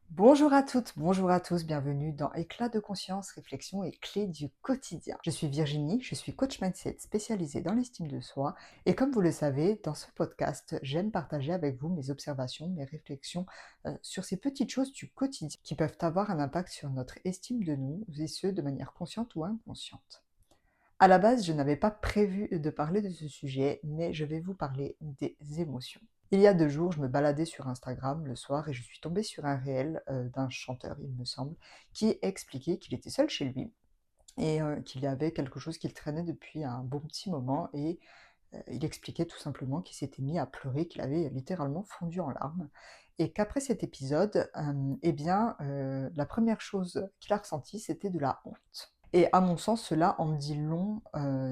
Bonjour à toutes, bonjour à tous, bienvenue dans Éclat de conscience, réflexion et clés du quotidien. Je suis Virginie, je suis coach mindset spécialisée dans l'estime de soi et comme vous le savez, dans ce podcast, j'aime partager avec vous mes observations, mes réflexions sur ces petites choses du quotidien qui peuvent avoir un impact sur notre estime de nous et ce de manière consciente ou inconsciente. À la base, je n'avais pas prévu de parler de ce sujet, mais je vais vous parler des émotions. Il y a 2 jours, je me baladais sur Instagram le soir et je suis tombée sur un réel, d'un chanteur, il me semble, qui expliquait qu'il était seul chez lui et qu'il y avait quelque chose qui le traînait depuis un bon petit moment et il expliquait tout simplement qu'il s'était mis à pleurer, qu'il avait littéralement fondu en larmes et qu'après cet épisode, la première chose qu'il a ressentie, c'était de la honte. Et à mon sens, cela en dit long,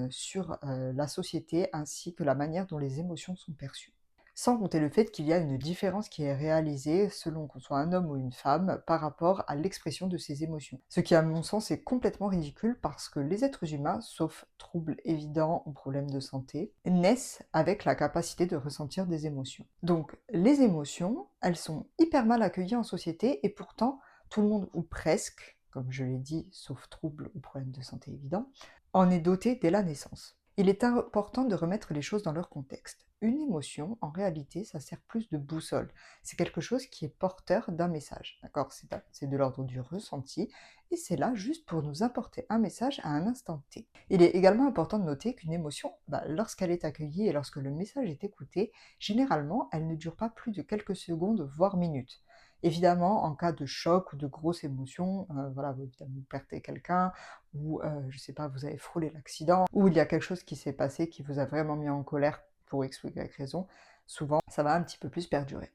sur, la société ainsi que la manière dont les émotions sont perçues. Sans compter le fait qu'il y a une différence qui est réalisée selon qu'on soit un homme ou une femme par rapport à l'expression de ses émotions. Ce qui à mon sens est complètement ridicule parce que les êtres humains, sauf troubles évidents ou problèmes de santé, naissent avec la capacité de ressentir des émotions. Donc les émotions, elles sont hyper mal accueillies en société et pourtant tout le monde ou presque, comme je l'ai dit, sauf troubles ou problèmes de santé évidents, en est doté dès la naissance. Il est important de remettre les choses dans leur contexte. Une émotion, en réalité, ça sert plus de boussole. C'est quelque chose qui est porteur d'un message, d'accord? C'est de l'ordre du ressenti, et c'est là juste pour nous apporter un message à un instant T. Il est également important de noter qu'une émotion, lorsqu'elle est accueillie et lorsque le message est écouté, généralement, elle ne dure pas plus de quelques secondes, voire minutes. Évidemment, en cas de choc ou de grosse émotion, voilà, vous perdez quelqu'un, ou je sais pas, vous avez frôlé l'accident, ou il y a quelque chose qui s'est passé qui vous a vraiment mis en colère pour X ou Y raison, souvent ça va un petit peu plus perdurer.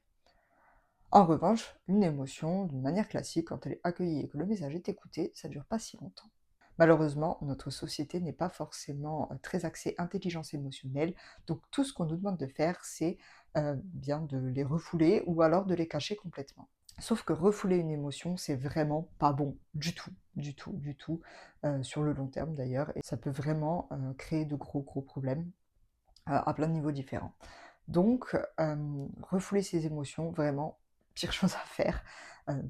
En revanche, une émotion, d'une manière classique, quand elle est accueillie et que le message est écouté, ça dure pas si longtemps. Malheureusement, notre société n'est pas forcément très axée intelligence émotionnelle, donc tout ce qu'on nous demande de faire, c'est bien de les refouler ou alors de les cacher complètement. Sauf que refouler une émotion, c'est vraiment pas bon du tout, du tout, du tout, sur le long terme d'ailleurs, et ça peut vraiment créer de gros gros problèmes à plein de niveaux différents. Donc, refouler ses émotions, vraiment, pire chose à faire,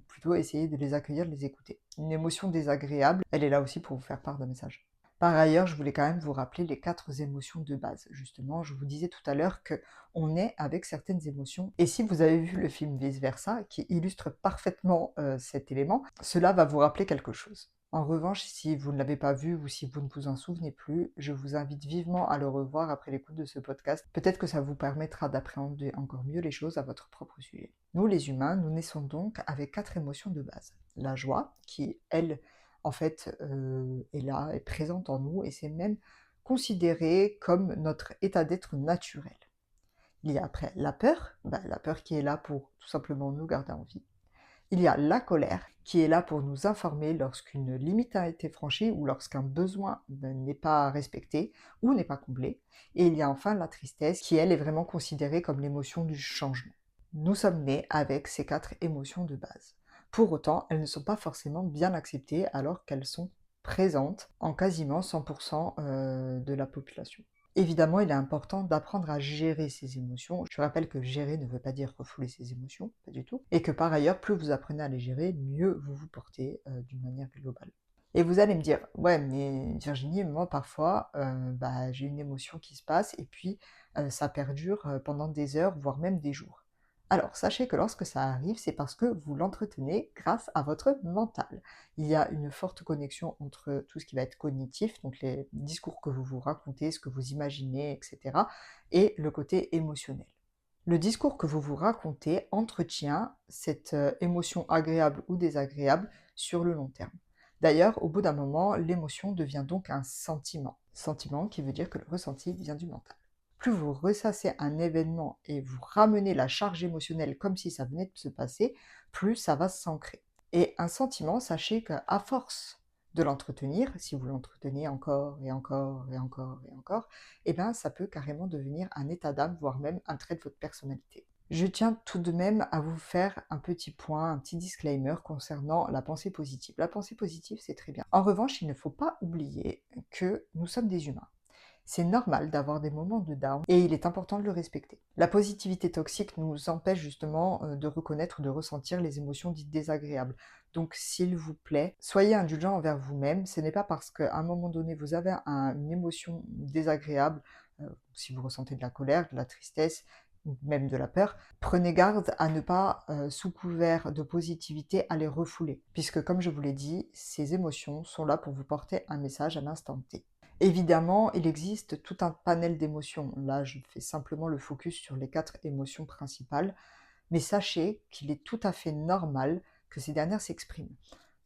plutôt essayer de les accueillir, de les écouter. Une émotion désagréable, elle est là aussi pour vous faire part d'un message. Par ailleurs, je voulais quand même vous rappeler les 4 émotions de base. Justement, je vous disais tout à l'heure qu'on est avec certaines émotions et si vous avez vu le film Vice Versa, qui illustre parfaitement, cet élément, cela va vous rappeler quelque chose. En revanche, si vous ne l'avez pas vu ou si vous ne vous en souvenez plus, je vous invite vivement à le revoir après l'écoute de ce podcast. Peut-être que ça vous permettra d'appréhender encore mieux les choses à votre propre sujet. Nous, les humains, nous naissons donc avec 4 émotions de base. La joie, qui, elle, en fait, est là, est présente en nous et c'est même considéré comme notre état d'être naturel. Il y a après la peur qui est là pour tout simplement nous garder en vie. Il y a la colère, qui est là pour nous informer lorsqu'une limite a été franchie ou lorsqu'un besoin n'est pas respecté ou n'est pas comblé. Et il y a enfin la tristesse, qui elle est vraiment considérée comme l'émotion du changement. Nous sommes nés avec ces 4 émotions de base. Pour autant, elles ne sont pas forcément bien acceptées alors qu'elles sont présentes en quasiment 100% de la population. Évidemment, il est important d'apprendre à gérer ses émotions. Je rappelle que gérer ne veut pas dire refouler ses émotions, pas du tout. Et que par ailleurs, plus vous apprenez à les gérer, mieux vous vous portez d'une manière globale. Et vous allez me dire, ouais, mais Virginie, moi parfois, j'ai une émotion qui se passe et puis ça perdure pendant des heures, voire même des jours. Alors, sachez que lorsque ça arrive, c'est parce que vous l'entretenez grâce à votre mental. Il y a une forte connexion entre tout ce qui va être cognitif, donc les discours que vous vous racontez, ce que vous imaginez, etc., et le côté émotionnel. Le discours que vous vous racontez entretient cette émotion agréable ou désagréable sur le long terme. D'ailleurs, au bout d'un moment, l'émotion devient donc un sentiment. Sentiment qui veut dire que le ressenti vient du mental. Plus vous ressassez un événement et vous ramenez la charge émotionnelle comme si ça venait de se passer, plus ça va s'ancrer. Et un sentiment, sachez qu'à force de l'entretenir, si vous l'entretenez encore et encore et encore et encore, eh bien ça peut carrément devenir un état d'âme, voire même un trait de votre personnalité. Je tiens tout de même à vous faire un petit point, un petit disclaimer concernant la pensée positive. La pensée positive, c'est très bien. En revanche, il ne faut pas oublier que nous sommes des humains. C'est normal d'avoir des moments de down et il est important de le respecter. La positivité toxique nous empêche justement de reconnaître ou de ressentir les émotions dites désagréables. Donc s'il vous plaît, soyez indulgent envers vous-même. Ce n'est pas parce qu'à un moment donné vous avez une émotion désagréable, si vous ressentez de la colère, de la tristesse, ou même de la peur, prenez garde à ne pas, sous couvert de positivité, à les refouler. Puisque comme je vous l'ai dit, ces émotions sont là pour vous porter un message à l'instant T. Évidemment, il existe tout un panel d'émotions. Là, je fais simplement le focus sur les 4 émotions principales, mais sachez qu'il est tout à fait normal que ces dernières s'expriment.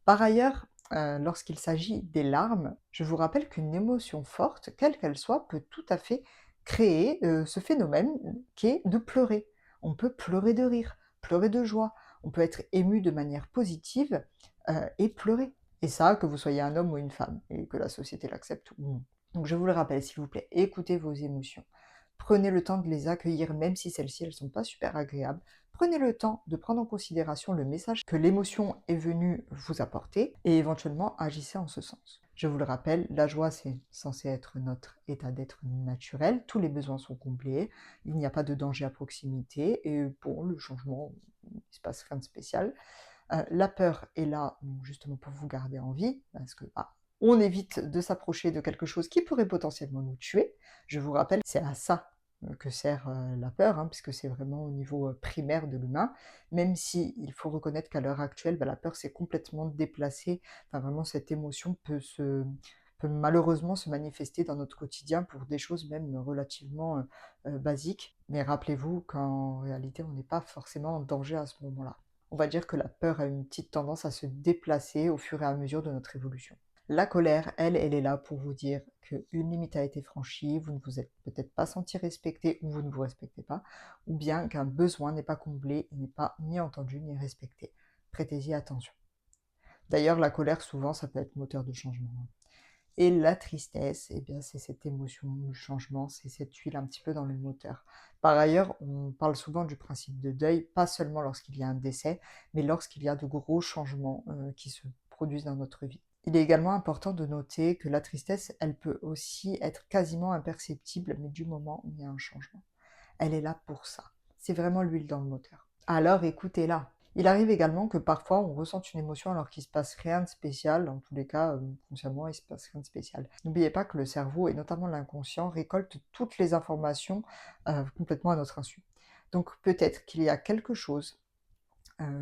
Par ailleurs, lorsqu'il s'agit des larmes, je vous rappelle qu'une émotion forte, quelle qu'elle soit, peut tout à fait créer, ce phénomène qui est de pleurer. On peut pleurer de rire, pleurer de joie, on peut être ému de manière positive, et pleurer. Et ça, que vous soyez un homme ou une femme, et que la société l'accepte ou non. Donc je vous le rappelle, s'il vous plaît, écoutez vos émotions. Prenez le temps de les accueillir, même si celles-ci, elles ne sont pas super agréables. Prenez le temps de prendre en considération le message que l'émotion est venue vous apporter et éventuellement agissez en ce sens. Je vous le rappelle, la joie, c'est censé être notre état d'être naturel. Tous les besoins sont comblés, il n'y a pas de danger à proximité et bon, le changement, il ne se passe rien de spécial. La peur est là justement pour vous garder en vie, parce que on évite de s'approcher de quelque chose qui pourrait potentiellement nous tuer. Je vous rappelle, c'est à ça que sert la peur, hein, puisque c'est vraiment au niveau primaire de l'humain, même si il faut reconnaître qu'à l'heure actuelle, la peur s'est complètement déplacée. Enfin, vraiment, cette émotion peut malheureusement se manifester dans notre quotidien pour des choses même relativement basiques. Mais rappelez-vous qu'en réalité, on n'est pas forcément en danger à ce moment-là. On va dire que la peur a une petite tendance à se déplacer au fur et à mesure de notre évolution. La colère, elle est là pour vous dire qu'une limite a été franchie, vous ne vous êtes peut-être pas senti respecté ou vous ne vous respectez pas, ou bien qu'un besoin n'est pas comblé, n'est pas ni entendu ni respecté. Prêtez-y attention. D'ailleurs, la colère, souvent, ça peut être moteur de changement. Et la tristesse, eh bien, c'est cette émotion, le changement, c'est cette huile un petit peu dans le moteur. Par ailleurs, on parle souvent du principe de deuil, pas seulement lorsqu'il y a un décès, mais lorsqu'il y a de gros changements qui se produisent dans notre vie. Il est également important de noter que la tristesse, elle peut aussi être quasiment imperceptible, mais du moment où il y a un changement. Elle est là pour ça. C'est vraiment l'huile dans le moteur. Alors écoutez-la. Il arrive également que parfois on ressente une émotion alors qu'il ne se passe rien de spécial. Dans tous les cas, consciemment, il ne se passe rien de spécial. N'oubliez pas que le cerveau, et notamment l'inconscient, récolte toutes les informations complètement à notre insu. Donc peut-être qu'il y a quelque chose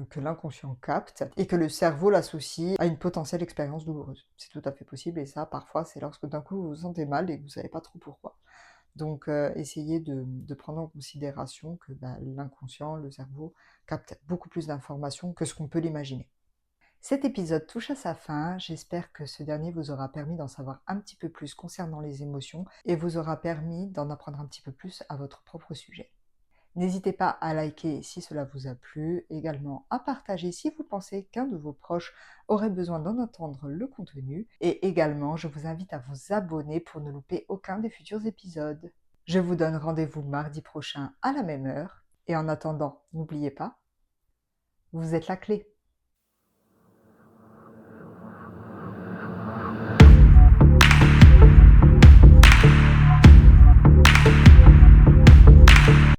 que l'inconscient capte et que le cerveau l'associe à une potentielle expérience douloureuse. C'est tout à fait possible et ça, parfois, c'est lorsque d'un coup vous vous sentez mal et que vous ne savez pas trop pourquoi. Donc, essayez de prendre en considération que l'inconscient, le cerveau, capte beaucoup plus d'informations que ce qu'on peut l'imaginer. Cet épisode touche à sa fin, j'espère que ce dernier vous aura permis d'en savoir un petit peu plus concernant les émotions et vous aura permis d'en apprendre un petit peu plus à votre propre sujet. N'hésitez pas à liker si cela vous a plu, également à partager si vous pensez qu'un de vos proches aurait besoin d'en entendre le contenu, et également je vous invite à vous abonner pour ne louper aucun des futurs épisodes. Je vous donne rendez-vous mardi prochain à la même heure, et en attendant, n'oubliez pas, vous êtes la clé.